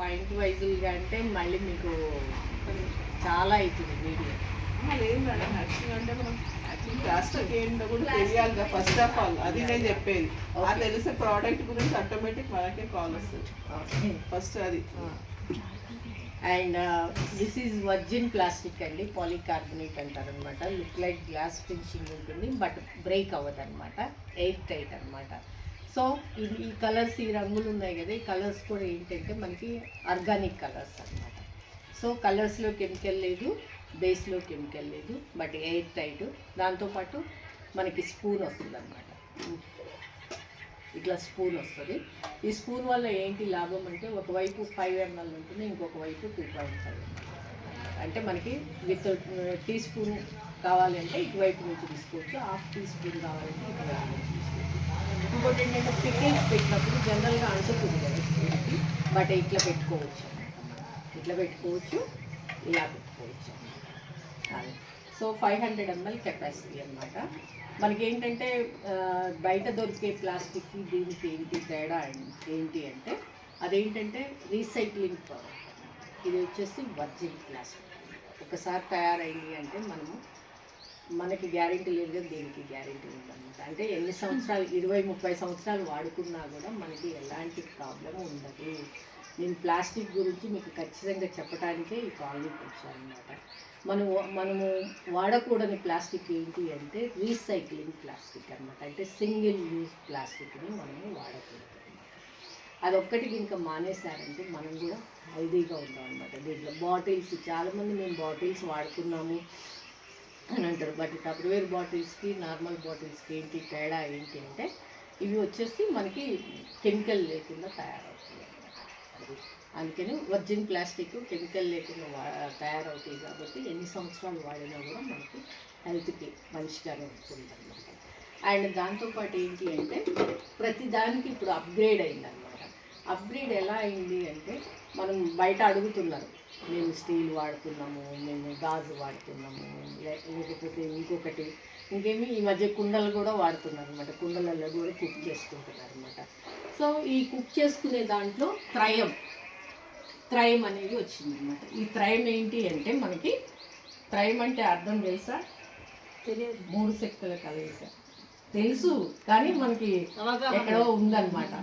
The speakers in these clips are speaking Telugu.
పాయింట్ వైజుగా అంటే మళ్ళీ మీకు చాలా అవుతుంది వీడియో. లేదు మేడం, నర్సింగ్ అంటే మనం యాక్చువల్లీ ప్లాస్టిక్ ఏంటో కూడా తెలియాలి కదా ఫస్ట్ ఆఫ్ ఆల్. అది నేను చెప్పేది. అది తెలిసే ప్రోడక్ట్ గురించి ఆటోమేటిక్ మనకే కాల్ వస్తుంది ఫస్ట్ అది. And this is virgin plastic అండి, పాలికార్బోనేట్ అంటారు అనమాట. లుక్ లైక్ గ్లాస్ ఫినిషింగ్ ఉంటుంది, బట్ బ్రేక్ అవ్వదు అనమాట, ఎయిర్ టైట్ అనమాట. సో ఈ కలర్స్, ఈ రంగులు ఉన్నాయి కదా, ఈ కలర్స్ కూడా ఏంటంటే మనకి ఆర్గానిక్ కలర్స్ అనమాట. సో కలర్స్లో కెమికల్ లేదు, బేస్లో కెమికల్ లేదు, బట్ ఎయిర్ టైట్. దాంతోపాటు మనకి స్పూన్ వస్తుంది అనమాట, ఇట్లా స్పూన్ వస్తుంది. ఈ స్పూన్ వల్ల ఏంటి లాభం అంటే ఒకవైపు 5 ml ఉంటుంది, ఇంకొక వైపు 2.5 ml. అంటే మనకి విత్ టీ స్పూన్ కావాలంటే ఇటువైపు నుంచి తీసుకోవచ్చు, హాఫ్ టీ స్పూన్ కావాలంటే ఇటువైపు నుంచి తీసుకోవచ్చు. ఇంకోటి ఏంటంటే పికిల్స్ పెట్టినప్పుడు జనరల్గా అంటుతుంది కదా స్పూన్కి, బట్ ఇట్లా పెట్టుకోవచ్చు అన్నమాట. ఇట్లా పెట్టుకోవచ్చు, ఇలా పెట్టుకోవచ్చు. సో 500 ml కెపాసిటీ అనమాట. మనకేంటంటే బయట దొరికే ప్లాస్టిక్కి దీనికి ఏంటి తేడా ఏంటి అంటే అదేంటంటే రీసైక్లింగ్ ప్రోడక్ట్. ఇది వచ్చేసి వర్జిన్ ప్లాస్టిక్. ఒకసారి తయారైంది అంటే మనకి గ్యారెంటీ లేదు కదా, దీనికి గ్యారెంటీ ఉందన్నమాట. అంటే ఎన్ని సంవత్సరాలు, 20-30 సంవత్సరాలు వాడుకున్నా కూడా మనకి ఎలాంటి ప్రాబ్లం ఉండదు. నేను ప్లాస్టిక్ గురించి మీకు ఖచ్చితంగా చెప్పడానికే ఈ కాలనీకి వచ్చానమాట. మనము వాడకూడని ప్లాస్టిక్ ఏంటి అంటే రీసైక్లింగ్ ప్లాస్టిక్ అనమాట. అంటే సింగిల్ యూజ్ ప్లాస్టిక్ని మనము వాడకూడదు అనమాట. అదొక్కటికి ఇంకా మానేశారంటే మనం కూడా హెల్దీగా ఉంటాం అనమాట. దీంట్లో బాటిల్స్, చాలామంది మేము బాటిల్స్ వాడుకున్నాము అని అంటారు, బట్ టప్వేర్ బాటిల్స్కి నార్మల్ బాటిల్స్కి ఏంటి తేడా ఏంటి అంటే ఇవి వచ్చేసి మనకి కెమికల్ లేకుండా తయారవుతుంది అనమాట. అందుకని వర్జిన్ ప్లాస్టిక్ కెమికల్ లేకుండా తయారవుతాయి కాబట్టి ఎన్ని సంవత్సరాలు వాడినా కూడా మనకి హెల్త్కి మంచిగానే ఉంటుంది అనమాట. అండ్ దాంతోపాటు ఏంటి అంటే ప్రతి దానికి ఇప్పుడు అప్గ్రేడ్ అయిందనమాట. అప్గ్రేడ్ ఎలా అయింది అంటే మనం బయట అడుగుతున్నారు, మేము స్టీల్ వాడుతున్నాము, మేము గాజు వాడుతున్నాము, లేకపోతే ఇంకేమి ఈ మధ్య కుండలు కూడా వాడుతున్నారు అనమాట. కుండలలో కూడా కుక్ చేసుకుంటున్నారు అనమాట. సో ఈ కుక్ చేసుకునే దాంట్లో త్రయం అనేది వచ్చింది అనమాట. ఈ త్రయం ఏంటి అంటే మనకి త్రయం అంటే అర్థం తెలుసా? తెలియదు. 3 శక్తుల కలయిక తెలుసు, కానీ మనకి ఎక్కడో ఉందన్నమాట.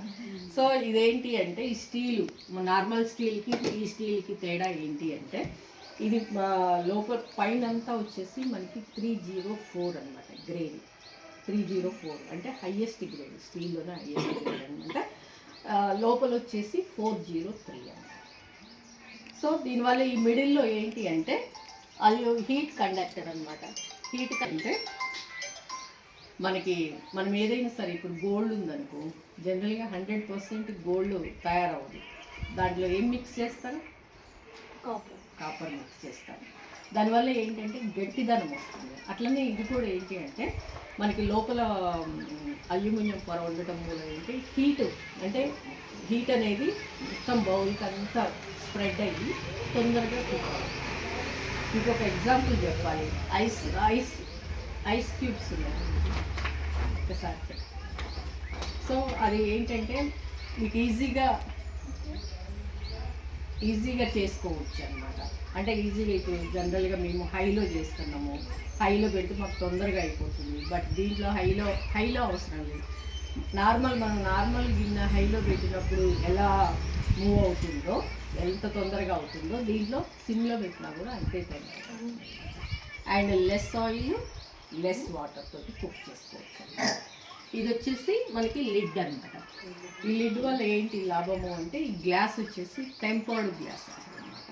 సో ఇదేంటి అంటే ఈ స్టీలు, నార్మల్ స్టీల్కి ఈ స్టీల్కి తేడా ఏంటి అంటే ఇది లోపల పైన అంతా వచ్చేసి మనకి 304 అనమాట గ్రేడ్. 304 అంటే హయ్యెస్ట్ గ్రేడ్, స్టీల్లోనే హయ్యెస్ట్ గ్రేడ్ అనమాట. లోపల వచ్చేసి 403 అనమాట. సో దీనివల్ల ఈ మిడిల్లో ఏంటి అంటే అది హీట్ కండక్టర్ అనమాట. హీట్ అంటే మనం ఏదైనా సరే ఇప్పుడు గోల్డ్ ఉందనుకో, జనరల్గా 100% గోల్డ్ తయారవుతుంది. దాంట్లో ఏం మిక్స్ చేస్తారు? కాపర్ మిక్స్ చేస్తారు. దానివల్ల ఏంటంటే గట్టిదనం వస్తుంది. అట్లనే ఇది కూడా ఏంటి అంటే మనకి లోపల అల్యూమినియం పొర ఉండటం మూలం ఏంటి హీట్ అనేది మొత్తం బౌల్కి అంతా స్ప్రెడ్ అయ్యి తొందరగా కుక్. ఇంకొక ఎగ్జాంపుల్ చెప్పాలి, ఐస్ క్యూబ్స్ ఉన్నాయి ఒకసారి. సో అది ఏంటంటే మీకు ఈజీగా చేసుకోవచ్చు అనమాట. అంటే ఈజీగా ఇప్పుడు జనరల్గా మేము హైలో చేస్తున్నాము, హైలో పెడితే మాకు తొందరగా అయిపోతుంది. బట్ దీంట్లో హైలో అవసరం లేదు. మనం నార్మల్ గిన్నె హైలో పెట్టినప్పుడు ఎలా మూవ్ అవుతుందో, ఎంత తొందరగా అవుతుందో, దీంట్లో సిమ్లో పెట్టినా కూడా అంతే తొందరగా. And less oil, less water తోటి కుక్ చేసుకోవచ్చు. ఇది వచ్చేసి మనకి లిడ్ అనమాట. ఈ లిడ్ వల్ల ఏంటి లాభము అంటే ఈ గ్లాస్ వచ్చేసి టెంపర్డ్ గ్లాస్ అనమాట.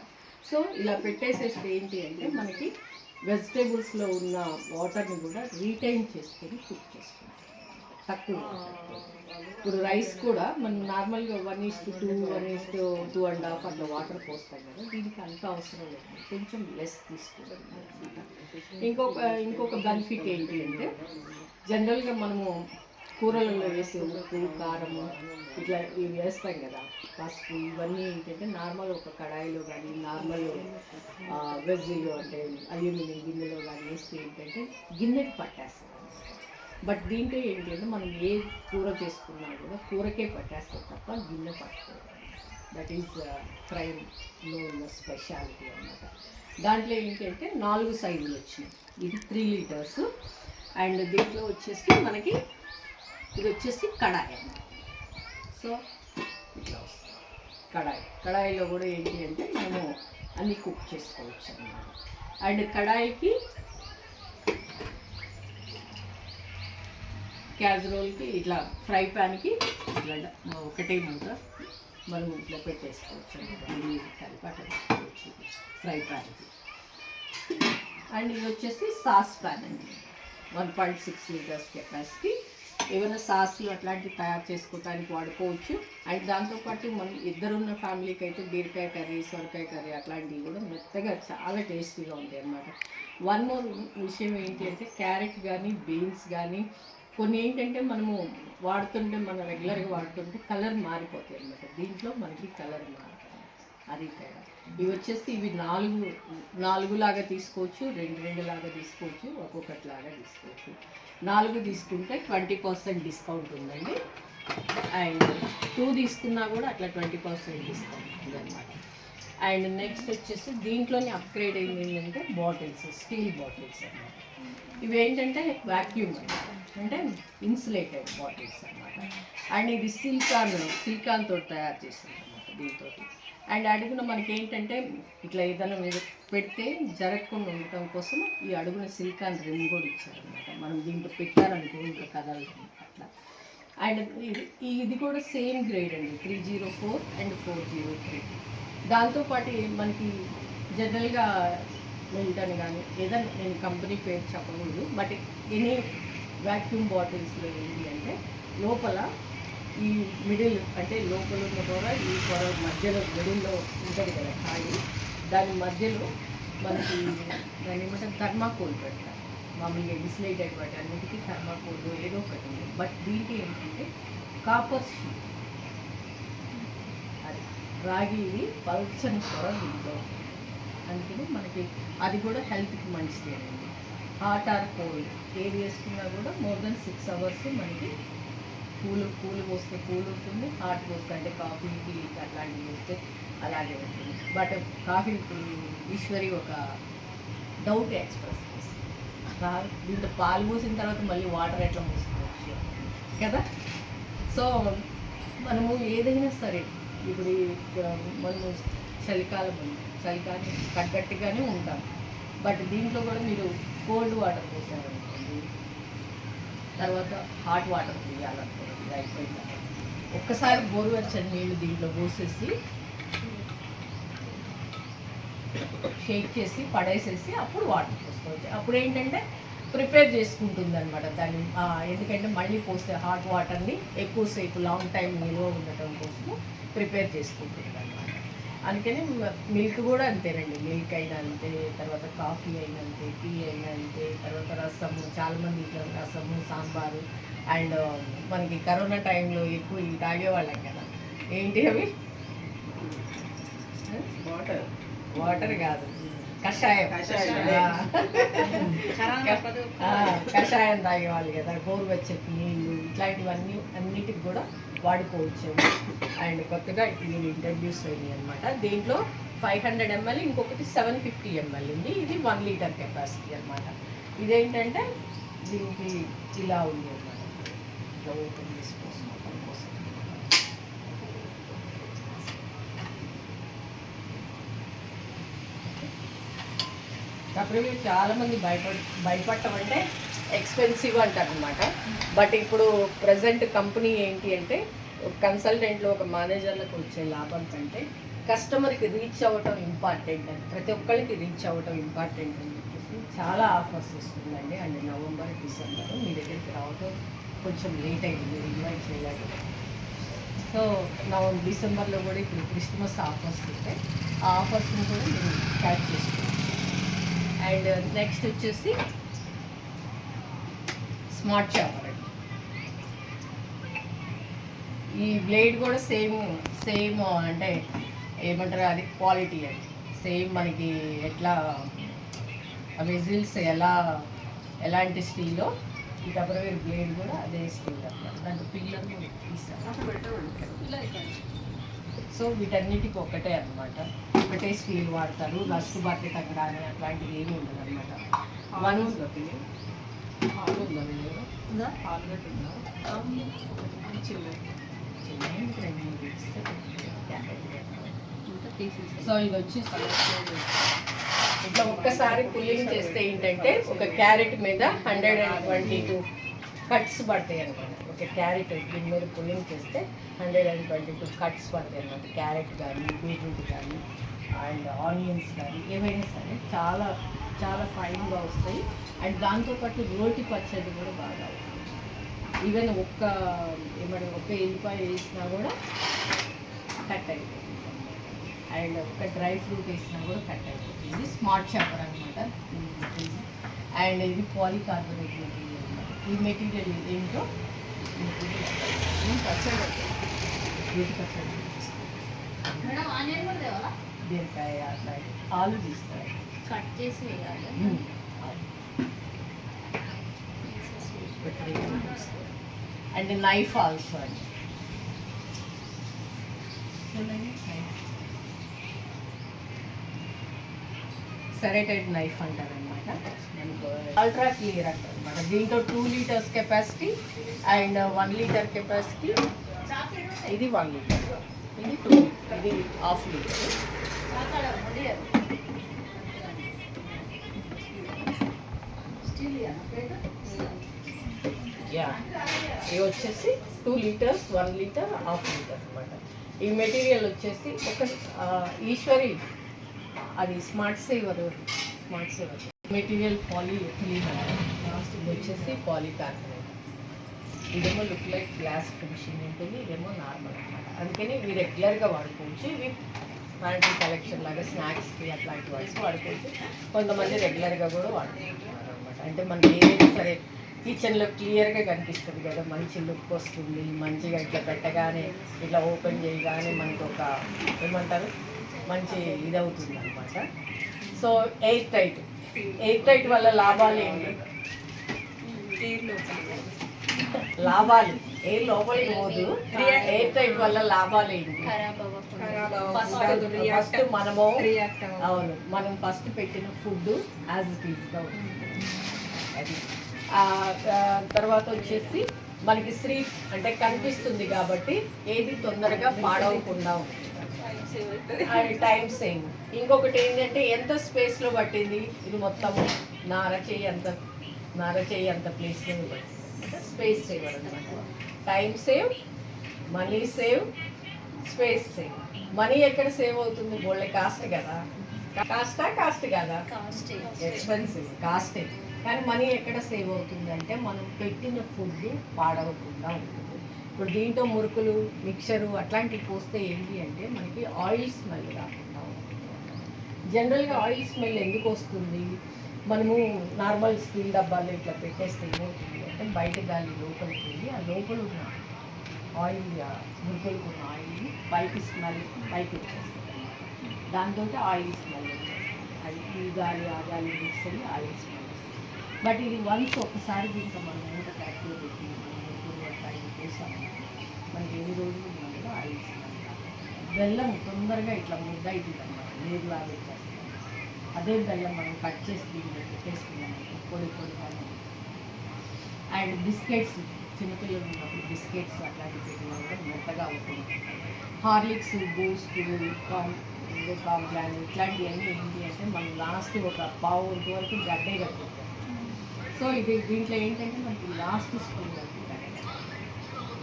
సో ఇలా పెట్టేసేస్తే ఏంటి అంటే మనకి వెజిటేబుల్స్లో ఉన్న వాటర్ని కూడా రీటైన్ చేసుకొని కుక్ చేసుకుంటాం తక్కువ. ఇప్పుడు రైస్ కూడా మనం నార్మల్గా 1:2, 1:2.5 అట్లా వాటర్ పోస్తాం కదా, దీనికి అంత అవసరం లేదు, కొంచెం లెస్ తీసుకోవాలి అనమాట. ఇంకొక బెనిఫిట్ ఏంటి అంటే జనరల్గా మనము కూరలలో వేసే ఉప్పు, కారము ఇట్లా ఇవి వేస్తాం కదా, పసుపు, ఇవన్నీ ఏంటంటే నార్మల్ ఒక కడాయిలో కానీ నార్మల్ వెజ్జీలో అంటే అల్యూమినియం గిన్నెలో కానీ వేస్తే ఏంటంటే గిన్నెకి పట్టేస్తాం. బట్ దీంట్లో ఏంటి అంటే మనం ఏ కూర చేసుకున్నా కూడా కూరకే పట్టేస్తాం తప్ప గిన్నె పట్టుకోవాలి. దట్ ఈస్ క్రైమ్లో ఉన్న స్పెషాలిటీ అన్నమాట. దాంట్లో ఏంటంటే 4 సైజులు వచ్చినాయి. ఇది 3 లీటర్స్. అండ్ దీంట్లో వచ్చేసి మనకి ఇది వచ్చేసి కడాయి అన్నమాట. సో ఇట్లా వస్తుంది కడాయిలో కూడా ఏంటి అంటే మనము అన్నీ కుక్ చేసుకోవచ్చు అన్నమాట. అండ్ కడాయికి క్యాజరోల్కి ఇట్లా ఫ్రై ప్యాన్కి ఇట్లా ఒకటే మూత మనం ఇట్లా పెట్టేసుకోవచ్చు అన్నమాట. కలిపి అట్లా పెట్టుకోవచ్చు ఫ్రై ప్యాన్కి. అండ్ ఇది వచ్చేసి సాస్ ప్యాన్ అండి, 1.6 లీటర్స్ కెపాసిటీ. ఏమైనా సాస్లు అట్లాంటివి తయారు చేసుకోవడానికి వాడుకోవచ్చు. అండ్ దాంతోపాటు మనం ఇద్దరున్న ఫ్యామిలీకి అయితే బీరకాయ కర్రీ, సొరకాయ కర్రీ అట్లాంటివి కూడా మెత్తగా చాలా టేస్టీగా ఉంటాయి అన్నమాట. వన్ మోర్ విషయం ఏంటి అంటే క్యారెట్ కానీ బీన్స్ కానీ కొన్ని ఏంటంటే మనము వాడుతుంటే మనం రెగ్యులర్గా వాడుతుంటే కలర్ మారిపోతాయి అన్నమాట. దీంట్లో మనకి కలర్ మారుతుంది, అది తేడా. ఇవి వచ్చేసి ఇవి 4 లాగా తీసుకోవచ్చు, 2 లాగా తీసుకోవచ్చు, ఒక్కొక్కటి లాగా తీసుకోవచ్చు. 4 తీసుకుంటే 20% డిస్కౌంట్ ఉందండి. అండ్ 2 తీసుకున్నా కూడా అట్లా 20% డిస్కౌంట్ ఉందన్నమాట. అండ్ నెక్స్ట్ వచ్చేసి దీంట్లోనే అప్గ్రేడ్ అయింది ఏంటంటే బాటిల్స్, స్టీల్ బాటిల్స్ అన్నమాట. ఇవి ఏంటంటే వాక్యూమ్ అంటే ఇన్సులేటెడ్ బాటిల్స్ అన్నమాట. అండ్ ఇది సిలికాన్ తోటి తయారు చేసింది అన్నమాట దీంతో. అండ్ అడుగున మనకి ఏంటంటే ఇట్లా ఏదైనా మీరు పెడితే జరగకుండా ఉండటం కోసం ఈ అడుగున సిలికాన్ రిమ్ కూడా ఇచ్చారనమాట. మనం దీంట్లో పెట్టారనుకో ఇంకా కదలుతుంది అట్లా. అండ్ ఇది కూడా సేమ్ గ్రేడ్ అండి, 304 అండ్ 403. దాంతోపాటు మనకి జనరల్గా మిల్టన్ కానీ ఏదైనా, నేను కంపెనీ పేరు చెప్పకూడదు, బట్ ఎనీ వ్యాక్యూమ్ బాటిల్స్లో ఏంటి అంటే లోపల ఈ మిడిల్ అంటే లోపల ఉన్న పొర, ఈ పొర మధ్యలో మిడిల్లో ఉంటుంది కదా ఖాళీ, దాని మధ్యలో మనకి దాన్ని ఏమంటే థర్మాకోల్ పెడతారు. మామూలుగా ఇన్సులేటెడ్ వాటి అన్నిటికీ థర్మాకోల్ ఏదో ఒకటి ఉంది. బట్ దీంట్లో ఏంటంటే కాపర్ షీట్, అది రాగి ఇది పల్చని పొర దీంట్లో. అందుకని మనకి అది కూడా హెల్త్కి మంచిది అండి. హాట్ ఆర్ కోల్డ్ ఏది వేసుకున్నా కూడా మోర్ దెన్ 6 hours మనకి కూల్ పోస్తే కూల్ ఉంటుంది, హాట్ పోస్తే అంటే కాఫీ టీ అట్లాంటివి పోస్తే అలాగే ఉంటుంది. బట్ కాఫీ ఈశ్వరి ఒక డౌట్ ఎక్స్ప్రెస్ చేస్తుంది, దీంట్లో పాలు పోసిన తర్వాత మళ్ళీ వాటర్ ఎట్లా పోసుకోవచ్చు కదా. సో మనము ఏదైనా సరే ఇప్పుడు మనము చలికాలం తగ్గట్టుగానే ఉంటాం. బట్ దీంట్లో కూడా మీరు కోల్డ్ వాటర్ పోసారనుకోండి, తర్వాత హాట్ వాటర్ పోయాలనుకోండి, అయిపోయింది. ఒక్కసారి గోరువెచ్చని నీళ్ళు దీంట్లో పోసేసి షేక్ చేసి పడేసేసి అప్పుడు వాటర్ పోసుకోవచ్చు. అప్పుడు ఏంటంటే ప్రిపేర్ చేసుకుంటుంది అనమాట దాన్ని. ఎందుకంటే మళ్ళీ పోస్తే హాట్ వాటర్ని ఎక్కువసేపు లాంగ్ టైం నిల్వ ఉండటం కోసము ప్రిపేర్ చేసుకుంటుంది అనమాట. అందుకని మిల్క్ కూడా అంతేనండి, మిల్క్ అయినా అంతే, తర్వాత కాఫీ అయినా అంతే, టీ అయినా అంతే, తర్వాత రసము, చాలామంది ఇట్లా రసము, సాంబారు. అండ్ మనకి కరోనా టైంలో ఎక్కువ ఇవి తాగేవాళ్ళం కదా, ఏంటి అవి వాటర్ కాదు, కషాయం కషాయం తాగేవాళ్ళు కదా, గోరువెచ్చటి నీళ్ళు ఇట్లాంటివన్నీ అన్నిటికి కూడా వాడుకోవచ్చు. అండ్ కొత్తగా ఇది ఇంట్రడ్యూస్ అయింది అనమాట. దీంట్లో 500 ml, ఇంకొకటి 750 ml ఉంది. ఇది 1 లీటర్ కెపాసిటీ అనమాట. ఇదేంటంటే దీనికి ఇలా ఉంది అనమాట, ఇట్లా ఓపెన్ చేసుకోవచ్చు మొత్తం కోసం. కాకపోతే చాలామంది భయపడటం ఎక్స్పెన్సివ్ అంటారు అనమాట. బట్ ఇప్పుడు ప్రజెంట్ కంపెనీ ఏంటి అంటే కన్సల్టెంట్లో ఒక మేనేజర్లకు వచ్చే లాభం కంటే కస్టమర్కి రీచ్ అవ్వటం ఇంపార్టెంట్ అని, ప్రతి ఒక్కరికి రీచ్ అవ్వటం ఇంపార్టెంట్ అని చెప్పేసి చాలా ఆఫర్స్ ఇస్తుందండి. అండ్ నవంబర్, డిసెంబర్ మీ దగ్గరికి రావటం కొంచెం లేట్ అయింది, మీరు ఇన్వైట్ చేయలేదు. సో డిసెంబర్లో కూడా ఇప్పుడు క్రిస్మస్ ఆఫర్స్ ఉంటాయి, ఆ ఆఫర్స్ని కూడా మీరు క్యాచ్ చేసుకోవచ్చు. అండ్ నెక్స్ట్ వచ్చేసి స్మార్ట్ చాపర్ అండి. ఈ బ్లేడ్ కూడా సేమ్ అంటే ఏమంటారు, అది క్వాలిటీ అండి, సేమ్ మనకి ఎట్లా వెజిల్స్ ఎలాంటి స్టీల్లో ఈ టపర్వేర్ బ్లేడ్ కూడా అదే స్టీల్ అనమాట. దాంట్లో పిల్లలు కూడా తీస్తారు. సో వీటన్నిటికి ఒకటే అనమాట, ఒకటే స్టీల్ వాడతారు. రస్ట్ బకెట్ కానీ అట్లాంటివి ఏమి ఉండదు అనమాట. హాల్ ఉందా పిన్ని? హాల్ ఉందా మీ దగ్గర? హాల్ గట్టి ఉందా? సో ఇది వచ్చి ఇట్లా ఒక్కసారి పుల్లింగ్ చేస్తే ఏంటంటే ఒక క్యారెట్ మీద 122 కట్స్ పడతాయి అనమాట. ఒక క్యారెట్ దీని మీద పుల్లింగ్ చేస్తే 122 కట్స్ పడతాయి అనమాట. క్యారెట్ కానీ బీట్రూట్ కానీ అండ్ ఆనియన్స్ కానీ ఏవైనా సరే చాలా చాలా ఫైన్గా వస్తాయి. అండ్ దాంతోపాటు రోటి పచ్చడి కూడా బాగా అవుతుంది. ఈవెన్ ఒక్క ఎల్లిపాయ వేసినా కూడా కట్ అయిపోతుంది. అండ్ ఒక డ్రై ఫ్రూట్ వేసినా కూడా కట్ అయిపోతుంది. స్మార్ట్ షాపర్ అనమాట. అండ్ ఇది పాలికార్బోనేట్ మెటీరియల్ అనమాట. ఈ మెటీరియల్ ఏంటో పచ్చడి రోటి పచ్చడి బీరకాయ అట్లాంటి ఆలు తీస్తారు, కట్ చేసి వేయాలి. అండ్ నైఫ్ ఆల్సో అండి. సెరేటెడ్ నైఫ్ అంటారనమాట. అల్ట్రా క్లియర్ అంటారు అనమాట. దీంట్లో 2 litres capacity and 1 litre capacity. ఇది 1 లీటర్, ఇది 2 లీటర్, ఇది ½ లీటర్. యా, ఇవి వచ్చేసి 2 లీటర్స్, 1 లీటర్, ½ లీటర్ అనమాట. ఈ మెటీరియల్ వచ్చేసి ఒక ఈశ్వరి అది స్మార్ట్ సేవర్ మెటీరియల్ పాలీథిలీన్ అంటారు. లాస్ట్ ఇది వచ్చేసి పాలీకార్బోనేట్. ఇదేమో లుక్ లైక్ గ్లాస్ ఫినిషింగ్ ఉంటుంది, ఇదేమో నార్మల్ అనమాట. అందుకని ఇవి రెగ్యులర్గా వాడుకోవచ్చు. ఇవి ప్యాంట్రీ కలెక్షన్ లాగా స్నాక్స్కి అట్లాంటి వాటికి వాడుకోవచ్చు. కొంతమంది రెగ్యులర్గా కూడా వాడుకుంటున్నారు అనమాట. అంటే మనకి ఏదైనా సరే కిచెన్లో క్లియర్గా కనిపిస్తుంది కదా, మంచి లుక్ వస్తుంది. మంచిగా ఇట్లా పెట్టగానే ఇట్లా ఓపెన్ చేయగానే మనకి ఒక ఏమంటారు మంచి ఇది అవుతుంది అనమాట. సో ఎయిర్ టైట్ వల్ల లాభాలు ఏంటి? లాభాలు ఎయిర్ లోపలికి పోదు. ఎయిర్ టైట్ వల్ల లాభాలు ఏంటి? ఫస్ట్ మనము అవును మనం ఫస్ట్ పెట్టిన ఫుడ్ యాజ్ ఇట్ ఈస్గా ఉంటుంది. అది తర్వాత వచ్చేసి మనకి స్ట్రీట్ అంటే కనిపిస్తుంది కాబట్టి ఏది తొందరగా పాడవకుండా ఉంటుంది. Time save. ఇంకొకటి ఏంటంటే ఎంత స్పేస్లో పట్టింది, ఇది మొత్తము నార చేయి అంత ప్లేస్లో పట్టింది. అంటే స్పేస్ సేవ్ అనమాట. Time save, money save, space save. Money ఎక్కడ సేవ్ అవుతుంది? బోళ్ళే కాస్ట్ కదా. కాస్ట్ కదా, ఎక్స్పెన్సివ్ కాస్టే. కానీ మనీ ఎక్కడ సేవ్ అవుతుంది అంటే మనం పెట్టిన ఫుడ్ పాడవకుండా ఉంటుంది. ఇప్పుడు దీంట్లో మురుకులు, మిక్చరు అట్లాంటివి పోస్తే ఏంటి అంటే మనకి ఆయిల్ స్మెల్ రాకుండా ఉంటుంది. జనరల్గా ఆయిల్ స్మెల్ ఎందుకు వస్తుంది? మనము నార్మల్ స్టీల్ డబ్బాలు ఇట్లా పెట్టేస్తే ఏమవుతుంది అంటే బయట గాలి లోపలికి వెళ్ళి ఆ లోపల ఉన్న ఆయిల్ మురుకులకు ఉన్న ఆయిల్ పైకి స్మెల్ పైకి వచ్చేస్తుంది. దాంతో ఆయిల్ స్మెల్ వచ్చేస్తుంది. అది ఈ గాలి ఆ గాలి మిక్స్ అయ్యి ఆయిల్ స్మెల్. బట్ ఇది వన్స్ ఒకసారి దీంట్లో మనం మూట ప్యాక్లో పెట్టి చేసాము మనకి ఎన్ని రోజులు ఉన్నదో ఆయిల్ స్మెల్. బెల్లం తొందరగా ఇట్లా ముద్ద అవుతుంది అన్నమాట, లేదు లాగా వచ్చేస్తాం. అదే బెల్లం మనం కట్ చేసి దీంట్లో పెట్టేసుకున్నాం పొడిగా. అండ్ బిస్కెట్స్ చిన్నపిల్లలు ఉన్నప్పుడు బిస్కెట్స్ అట్లాంటివి పెట్టినా కూడా మెత్తగా అవుతుంది. హార్లిక్స్, బూస్ట్, కాంప్లాన్ ఇట్లాంటివన్నీ ఏంటి అంటే మనం లాస్ట్ ఒక పావు వరకు గడ్డే కట్టుకుంటాం. సో ఇది దీంట్లో ఏంటంటే మనకి లాస్ట్ స్పూన్ కట్టుకుంటారు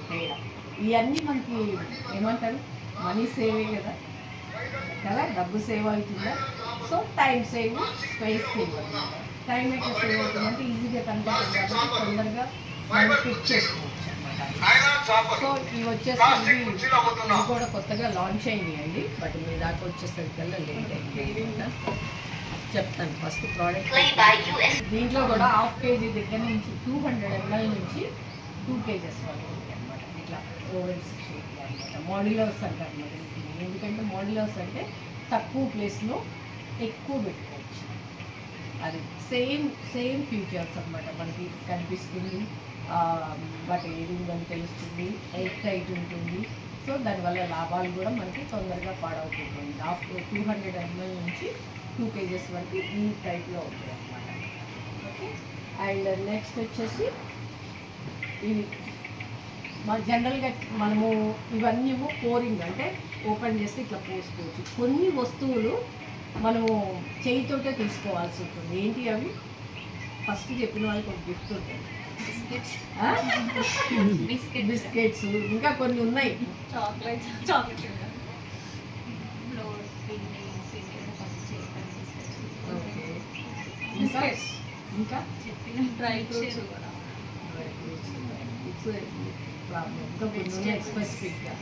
తేడా. ఇవన్నీ మనకి ఏమంటారు మనీ సేవే కదా, డబ్బు సేవ్ అవుతుందా. So time save, space save అనమాట. టైం ఎట్లా సేవ్ అవుతుందంటే ఈజీగా కనిపిస్తుంది కాబట్టి తొందరగా మనం పిక్ చేసుకోవచ్చు అనమాట. సో ఇవి వచ్చేసి ఇవి కూడా కొత్తగా లాంచ్ అయినాయండి. బట్ మీ దాకా వచ్చేసరికల్లా లేట్ అయింది. చెప్తాను ఫస్ట్ ప్రోడక్ట్. దీంట్లో కూడా ½ కేజీ దగ్గర నుంచి 200 ml నుంచి 2 kgs వరకు ఉంటాయి అనమాట. ఇట్లా ఓవెన్స్ షేప్లో అనమాట. మోడ్యులర్స్ అంటారు మరి. ఎందుకంటే మోడ్యులర్స్ అంటే తక్కువ ప్లేస్లో ఎక్కువ పెట్టుకోవచ్చు. అది సేమ్ ఫీచర్స్ అనమాట. మనకి కనిపిస్తుంది, బట్ ఏది ఉందని తెలుస్తుంది, ఎయిర్ టైట్ ఉంటుంది, సో దానివల్ల లాభాలు కూడా మనకి తొందరగా పాడవుతుంది. ఆఫ్టర్ 200 ml నుంచి 2 kgs వరకు ఈ టైప్లో ఉంటాయి అన్నమాట. ఓకే, అండ్ నెక్స్ట్ వచ్చేసి ఇవి జనరల్గా మనము ఇవన్నీ పోరింగ్ అంటే ఓపెన్ చేసి ఇట్లా పోసుకోవచ్చు. కొన్ని వస్తువులు మనము చేయితోటే తీసుకోవాల్సి ఉంటుంది. ఏంటి అవి? ఫస్ట్ చెప్పిన వాళ్ళకి ఒక గిఫ్ట్ ఉంటుంది, బిస్కెట్స్, ఇంకా కొన్ని ఉన్నాయి. ఇంకా డ్రై ఫ్రూట్స్ ఇంకా కొన్ని ఉన్నాయి స్పెసిఫిక్గా.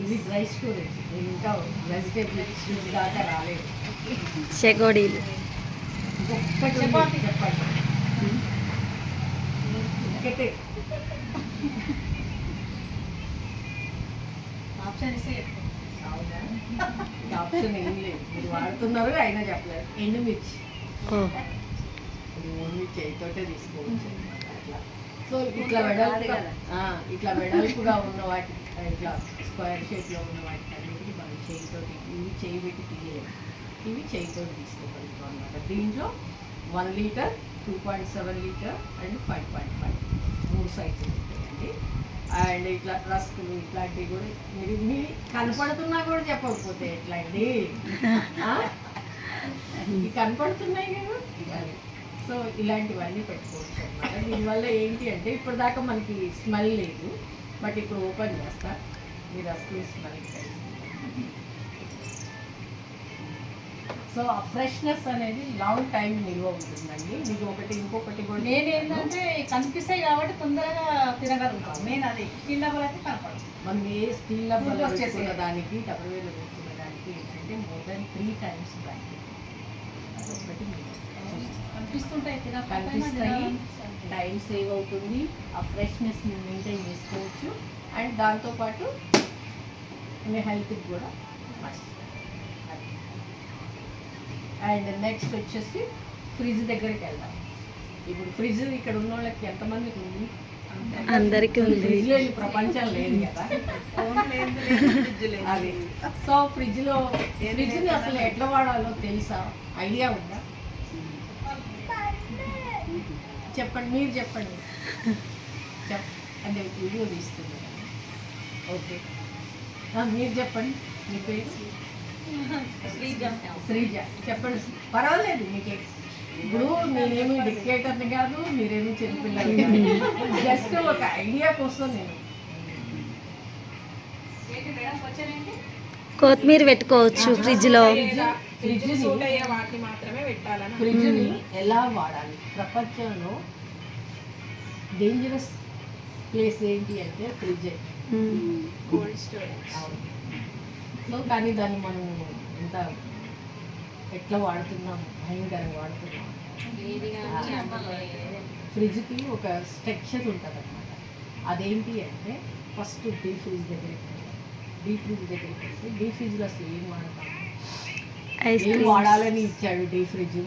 ఇది డ్రై స్టోరేజ్, ఇంకా వెజిటేబుల్స్ దాకా రాలేదు. చెగోడీలు ఒక్కటి చెప్పండి. ఒకటే ఆప్షన్ ఇస్తే అవునా? ఆప్షన్ ఏం లేదు, మీరు వాడుతున్నారు అయినా చెప్పలేదు. ఎండుమిర్చి, ఇది ఓన్లీ చేతితోటే తీసుకోవచ్చు అన్నమాట. అట్లా సో ఇట్లా వెడల్పుగా ఉన్న వాటి, ఇట్లా స్క్వేర్ షేప్లో ఉన్న వాటి అన్నిటికీ మనం చేయితోటి, ఇవి చేయి పెట్టి తీయలేదు, ఇవి చేయితో తీసుకోగలుగుతాం అన్నమాట. దీంట్లో 1 లీటర్, 2.7 లీటర్ అండ్ 5.5 3 సైజులు ఉంటాయండి. అండ్ ఇట్లా రస్కులు ఇట్లాంటివి కూడా మీరు కనపడుతున్నా కూడా చెప్పకపోతే ఎట్లా అండి? ఇవి కనపడుతున్నాయి కదా. సో ఇలాంటివన్నీ పెట్టుకోవచ్చు అన్నమాట. దీనివల్ల ఏంటి అంటే ఇప్పటిదాకా మనకి స్మెల్ లేదు, బట్ ఇప్పుడు ఓపెన్ చేస్తా, మీ రస్కులు స్మెల్ తెలుస్తుంది. సో ఆ ఫ్రెష్నెస్ అనేది లాంగ్ టైం నిల్వ ఉంటుందండి. మీకు ఒకటి ఇంకొకటి కూడా నేను ఏంటంటే కనిపిస్తాయి కాబట్టి తొందరగా తినగలుగుతాం. నేను అది స్టీల్ డబ్బులు అయితే కనపడదు. మనం ఏ స్టీల్ డబ్బాలో వచ్చేసిన దానికి టబ్వేలో పెట్టుకున్న దానికి ఏంటంటే మోర్ దాన్ 3 times బ్యాక్. అదొకటి కనిపిస్తుంటాయి, కనిపిస్తాయి, టైం సేవ్ అవుతుంది, ఆ ఫ్రెష్నెస్ని మెయింటైన్ చేసుకోవచ్చు. అండ్ దాంతోపాటు మీ హెల్త్కి కూడా మంచిది. అండ్ నెక్స్ట్ వచ్చేసి ఫ్రిడ్జ్ దగ్గరికి వెళ్దాం. ఇప్పుడు ఫ్రిడ్జ్ ఇక్కడ ఉన్న వాళ్ళకి ఎంతమందికి ఉంది? అందరికీ ఉంది. ఫ్రిడ్జ్ లేని ప్రపంచం లేదు కదా. అది సో ఫ్రిడ్జ్ని అసలు ఎట్లా వాడాలో తెలుసా? ఐడియా ఉందా? చెప్పండి, మీరు చెప్పండి. అంటే వీడియో తీస్తున్నారు. ఓకే, మీరు చెప్పండి. మీ పేరు? శ్రీజ. చెప్పండి, పర్వాలేదు. మీకే ఇప్పుడు నేనేమి డిక్టేటర్ని కాదు, మీరేమి చిన్నపిల్లలు కాదు, జస్ట్ ఒక ఐడియా కోసం నేను. కొత్తిమీర పెట్టుకోవచ్చు ఫ్రిడ్జ్లో. ఫ్రిడ్జ్ని ఎలా వాడాలి? ప్రపంచంలో డేంజరస్ ప్లేస్ ఏంటి అంటే ఫ్రిడ్జ్. Cold storage. సో కానీ దాన్ని మనం ఎంత ఎట్లా వాడుతున్నాం, భయంకరంగా వాడుతున్నాం. ఫ్రిడ్జ్కి ఒక స్ట్రక్చర్ ఉంటుంది అన్నమాట. అదేంటి అంటే ఫస్ట్ డీప్ ఫ్రిడ్జ్ దగ్గరికి వెళ్తే డీప్ ఫ్రిడ్జ్లో అసలు ఏం వాడతాము? ఏం వాడాలని ఇచ్చాడు deep fridge?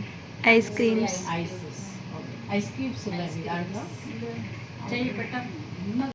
Ice creams. Ice creams ఉన్నాయి దాంట్లో.